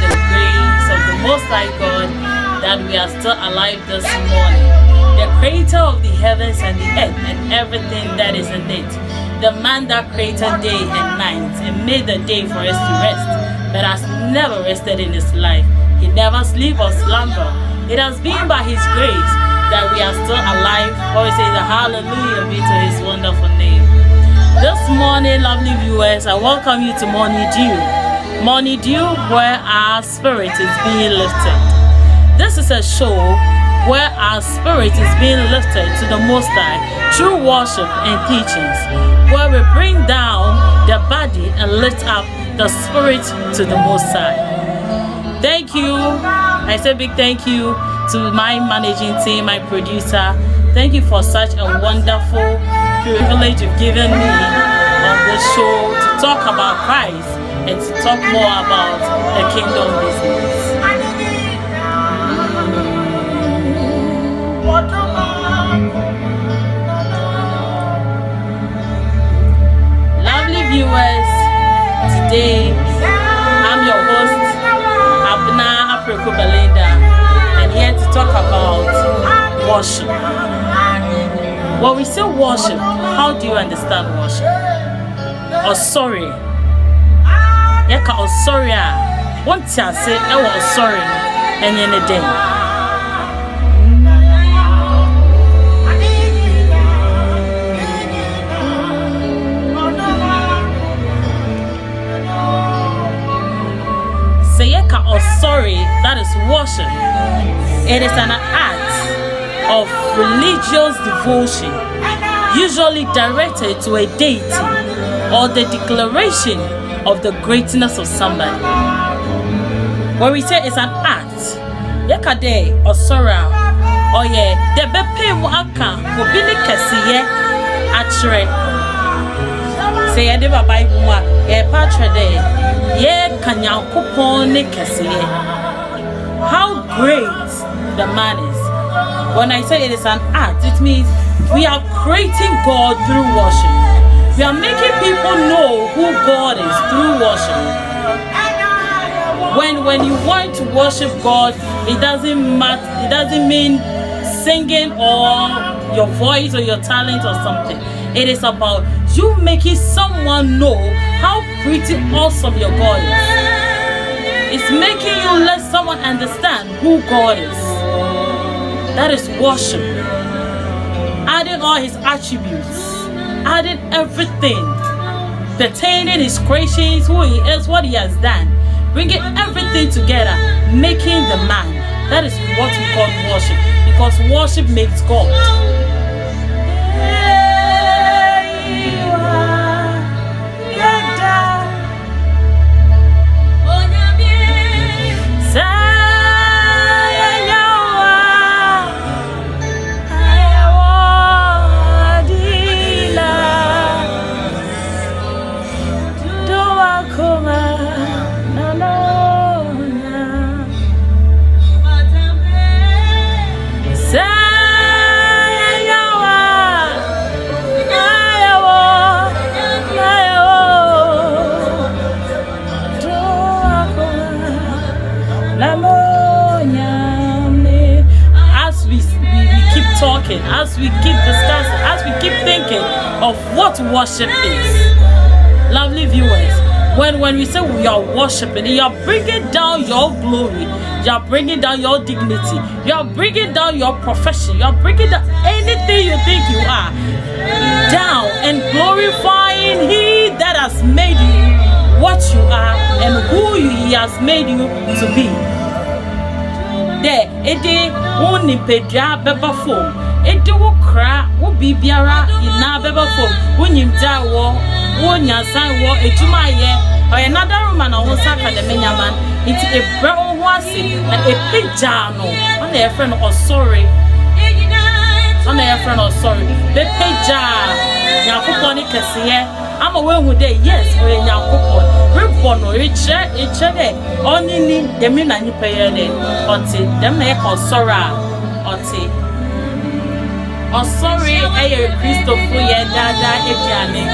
the grace of the Most High God that we are still alive this morning. The creator of the heavens and the earth and everything that is in it. The man that created day and night and made the day for us to rest, but has never rested in his life. He never sleep or slumber. It has been by his grace that we are still alive. Always say the hallelujah be to his wonderful name. This morning, lovely viewers, I welcome you to Morning Dew. Morning Dew, where our spirit is being lifted. This is a show where our spirit is being lifted to the Most High through worship and teachings, where we bring down the body and lift up the spirit to the Most High. Thank you. I say big thank you to my managing team, my producer. Thank you for such a wonderful privilege you've given me on this show to talk about Christ and to talk more about the kingdom business. Lovely viewers, today I'm your host, Abena, Apreku, Berlinda, and here to talk about worship. When we say worship, how do you understand worship? Or sorry. Yeka or sorry. One tia say or sorry and in a day. Say yeka or sorry, that is worship. It is an act of religious devotion, usually directed to a deity or the declaration of the greatness of somebody. When we say it's an act, yekade or sora, or ye the bepe waka mobili kesiye atre. Say ye deba Bible wa ye patre de ye kanyankopon kesiye. How great the man is. When I say it is an act, it means we are creating God through worship. We are making people know who God is through worship. When you want to worship God, it doesn't matter. It doesn't mean singing or your voice or your talent or something. It is about you making someone know how pretty awesome your God is. It's making you let someone understand who God is. That is worship. Adding all his attributes, adding everything pertaining his creations, who he is, what he has done, bringing everything together, making the man. That is what we call worship, because worship makes God. As we keep discussing, as we keep thinking of what worship is. Lovely viewers, when we say we are worshiping, you are bringing down your glory, you are bringing down your dignity, you are bringing down your profession, you are bringing down anything you think you are down and glorifying he that has made you what you are and who he has made you to be. There, it won't pedra beba form. It do cry, wo bibiara ina beba form. When you die war, when you sign war, a jumaye, or another woman on Saka the Menyaman, it's a brown wasi, like a pijano, on their friend or sorry. On their friend or sorry. The pija, Yakuponi Cassia. I'm aware who they, yes, or in Yakupon. Ripon or each day, only the men and you pay a day, or tea, them make or sora, or tea. Or sorry, a Christopher, yeah, dada, a jammy.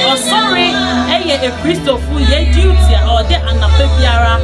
Or sorry, a Christopher, yeah, duty, or the Anapebiara,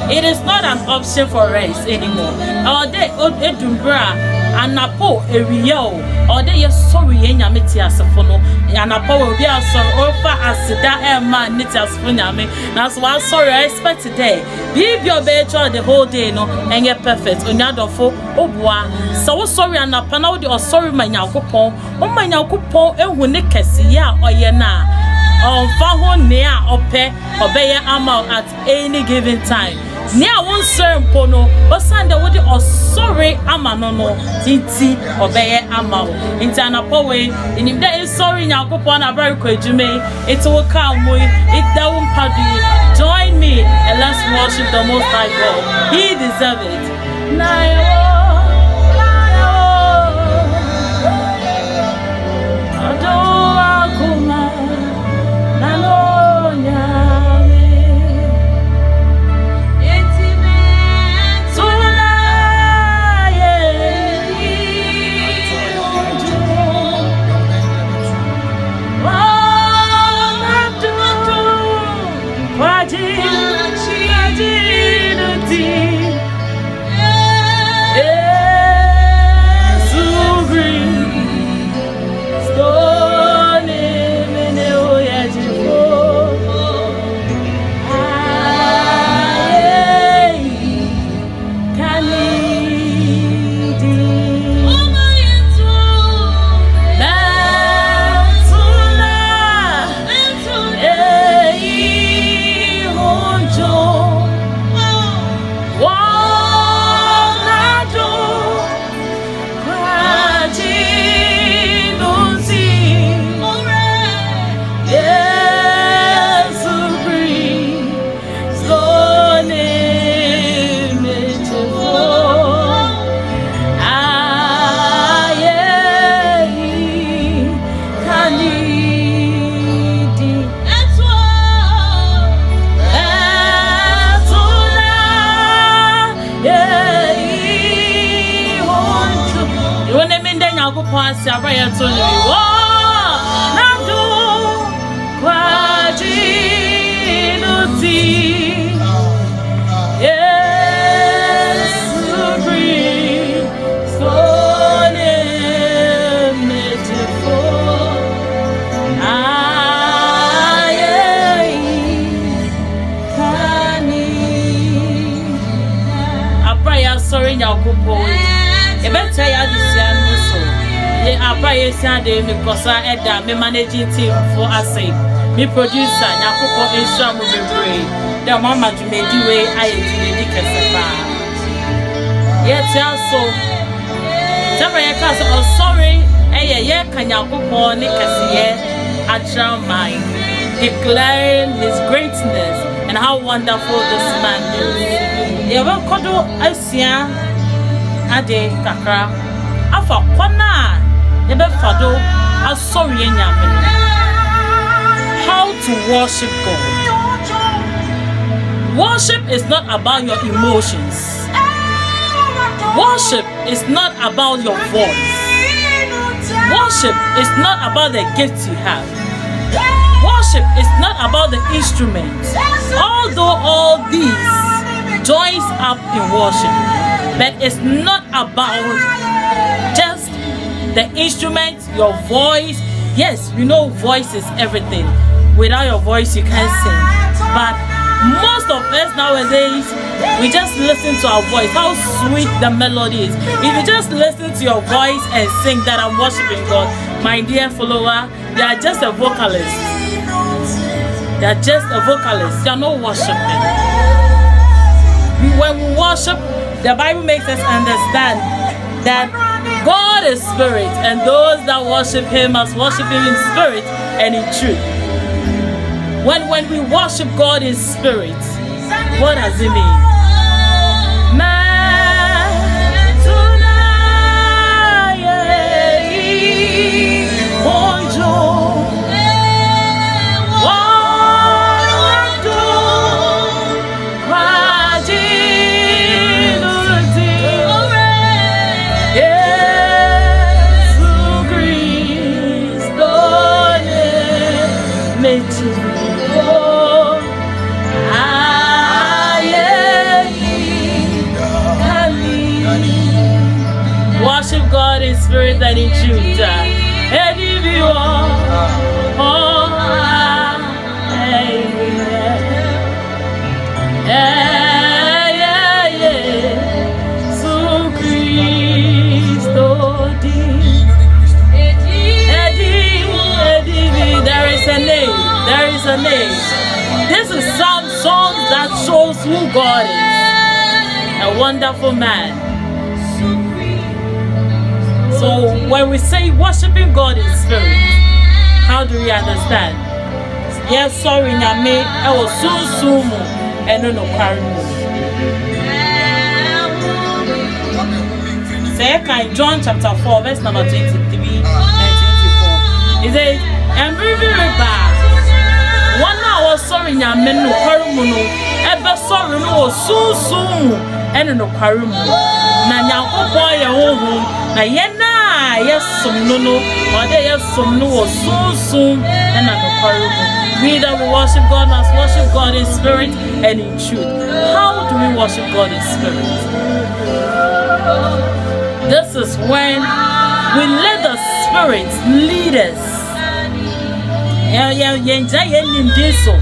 It is not an option for us anymore. Or they edumbra anapo eriyo or they are sorry enyamiti asafono anapo will be sorry over asida ema niti asafonyame. That's why sorry I expect today. Be your better the whole day no and get perfect. Onyadofo obua so sorry anapa na or sorry my nyakopon o my nyakopon ehu ne kese ya oye na on fa ho ne a ope obeye ama at any given time. Nia won serve pono o sande wodi o sorry ama no no iti obeye ama o inti anapo we inim da is sorry nyakopon na bari ko adwume it will come we it da won padu. Join me and let's worship the Most High God. He deserves it. Because I me managing team for us, me producer, Nyakupo Isham will be brave. The mama to me do way I do yet also. Oh sorry, can Nyakupo Nikasiye Atra mine, declaring his greatness and how wonderful this man is. Yewa kodo Asia Ade Kakra Afa Kwana. Sorry, how to worship God. Worship is not about your emotions. Worship is not about your voice. Worship is not about the gifts you have. Worship is not about the instruments. Although all these joins up in worship, but it's not about just the instrument, your voice. Yes, we know voice is everything. Without your voice, you can't sing. But most of us nowadays, we just listen to our voice, how sweet the melody is. If you just listen to your voice and sing that I'm worshiping God, my dear follower, you are just a vocalist. You are just a vocalist. You are not worshiping. When we worship, the Bible makes us understand that God is spirit, and those that worship him must worship him in spirit and in truth. When we worship God in spirit, what does it mean? Oh, ah, yeah. Su Cristo there is a name. There is a name. This is some songs that shows who God is. A wonderful man. So when we say worshiping God in spirit, how do we understand? Yes, sorry, Nyame, I was soon and no quarrel. Say, John chapter 4, verse number 23 and 24. It says, and bring back. One hour sorry, Nyame no quarrel. Ever sorry, no soon and no quarrel. Na Nyankopon ye honhom na ye na yes some no or there yes some no soon and no quarrel. We that we worship God must worship God in spirit and in truth. How do we worship God in spirit? This is when we let the Spirit lead us. Yenja yenim deso.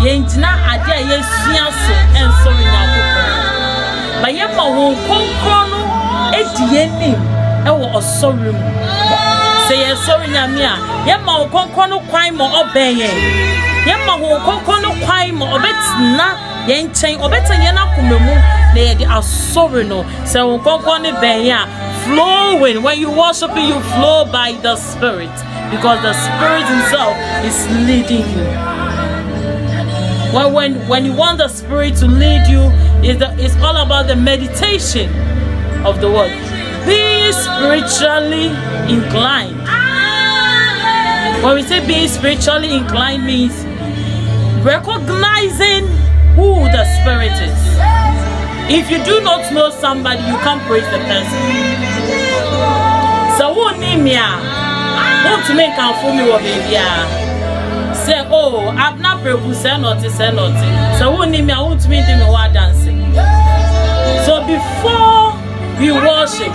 Yenjina adia yesuaso and sorry Nyankopon. But yema wo konkro edi yenim e wo osori mu. Say yes sorry Nyame a yema wo konkro no kwan mo obenye. Yema wo konkro no kwan mo obetina yenchen obetanye na komemu na ye di asori no. Say wo konkro ne benya flowing. When you worship you flow by the Spirit. Because the Spirit Himself is leading you. When you want the Spirit to lead you, it's all about the meditation of the Word. Be spiritually inclined. When we say being spiritually inclined means recognizing who the Spirit is. If you do not know somebody, you can't praise the person. So who need me? Want to make a for me or baby? Say, oh, Apreku say nothing. So who need me? I want to make them while dancing. So before we worship,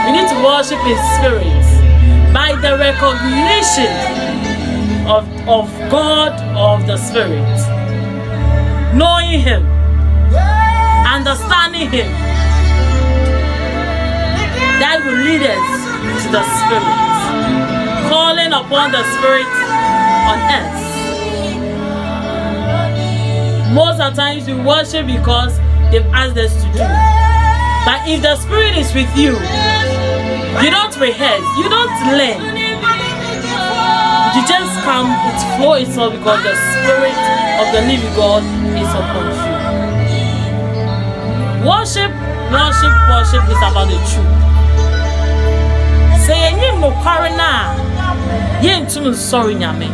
we need to worship in spirit by the recognition of God, of the Spirit, knowing Him, understanding Him. That will lead us to the Spirit. Calling upon the Spirit on earth. Most of the times we worship because they've asked us to do. But if the Spirit is with you, you don't rehearse, you don't learn. You just come, it flows itself because the Spirit of the living God is upon you. Worship is about the truth. Say any no quarrel yen tun sorry Nyame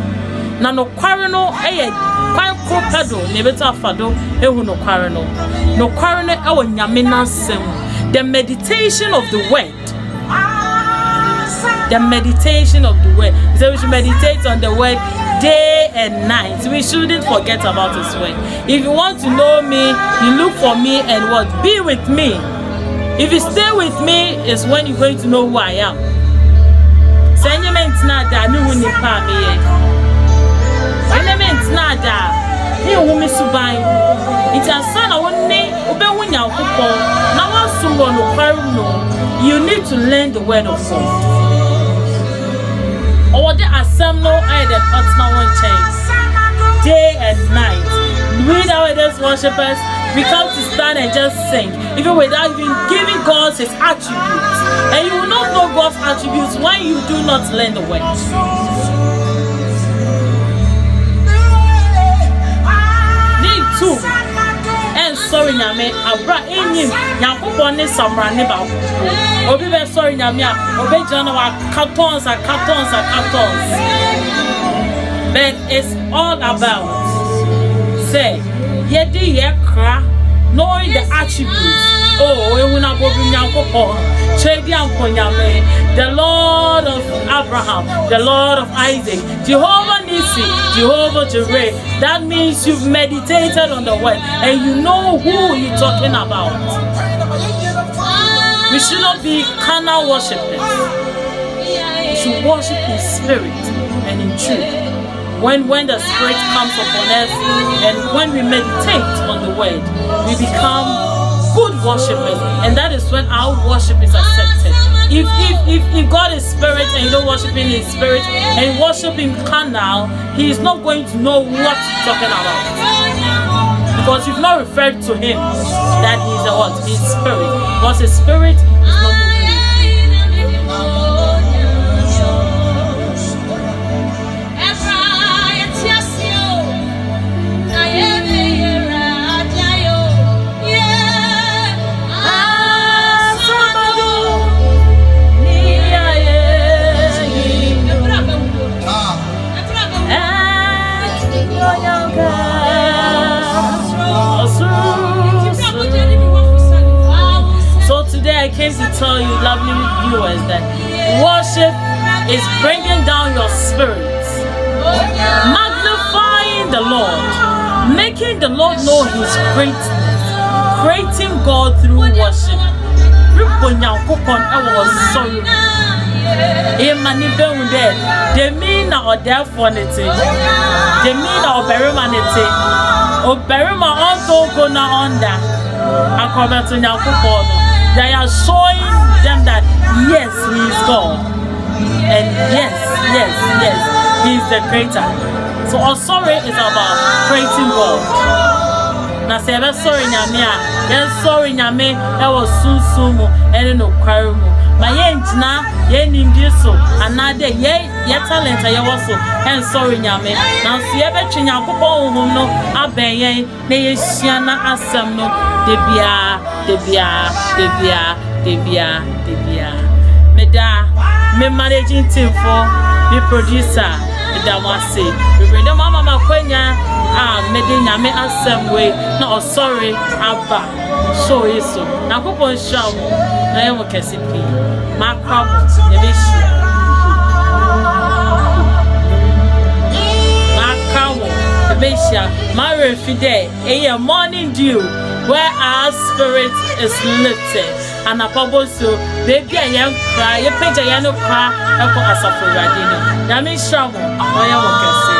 na no kware no kwan kropedo ne beta fado ehu no kware no ewo Nyame nansem. The meditation of the word, so we should meditate on the word day and night. We shouldn't forget about His word. If you want to know me, you look for me and what? Be with me. If you stay with me is when you're going to know who I am. Sentiments nada no wuni pa me ye. Sentiments nada ni wumi suban. It's a son of one name ube wunya kupo. Na wan sumbo no kwaru no. You need to learn the word of God. Or the asem no either partner one change. Day and night. We nowadays worshipers, we come to stand and just sing, even without even giving God His attributes. And you will not know God's attributes when you do not learn the word. Need two. And sorry, Nyame, Abra Enyim, Nyankopon ne Samra ne ba ko. Obi be sorry Nyame a, obi jana wa cartons. But it's all about say, yedi yekra, knowing the attributes. Oh, the Lord of Abraham, the Lord of Isaac, Jehovah Nissi, Jehovah Jireh. That means you've meditated on the word and you know who you're talking about. We should not be carnal worshippers. We should worship in spirit and in truth. When the Spirit comes upon us and when we meditate on the the word, we become good worshippers, and that is when our worship is accepted. If God is spirit and you don't worship him in spirit and you worship him carnal, he is not going to know what you're talking about, because you've not referred to him that he is a what? He is spirit. Because his spirit is not moving. So today I came to tell you, lovely viewers, that worship is bringing down your spirits, magnifying the Lord, making the Lord know his greatness, creating God through worship. They mean or therefore anything. They mean or beremanity. Or berema on go na under. They are showing them that yes, he is God. And yes, he is the creator. So our sorry is about creating God. Na say sorry nyame a yes sorry nyame e was sunsumu ene no kwarumu ma ye ntina ye nimdi so anade ye talent ye was so and sorry nyame na so ye betwe nyankopon honhom no aben yen na ye hia na asem no de bia meda me managing team for me producer meda mo ase we dem mama kwanya mede nyame asem we na sorry aba so yeso na kopon sham na ye mo kesipi makrabo ye be shi makrabo ye be shi mare fide a morning dew where our spirit is lifted and apoboso baby ayen cry ye page ayen no cry e ko asafo radino nyame sham o ye mo kesi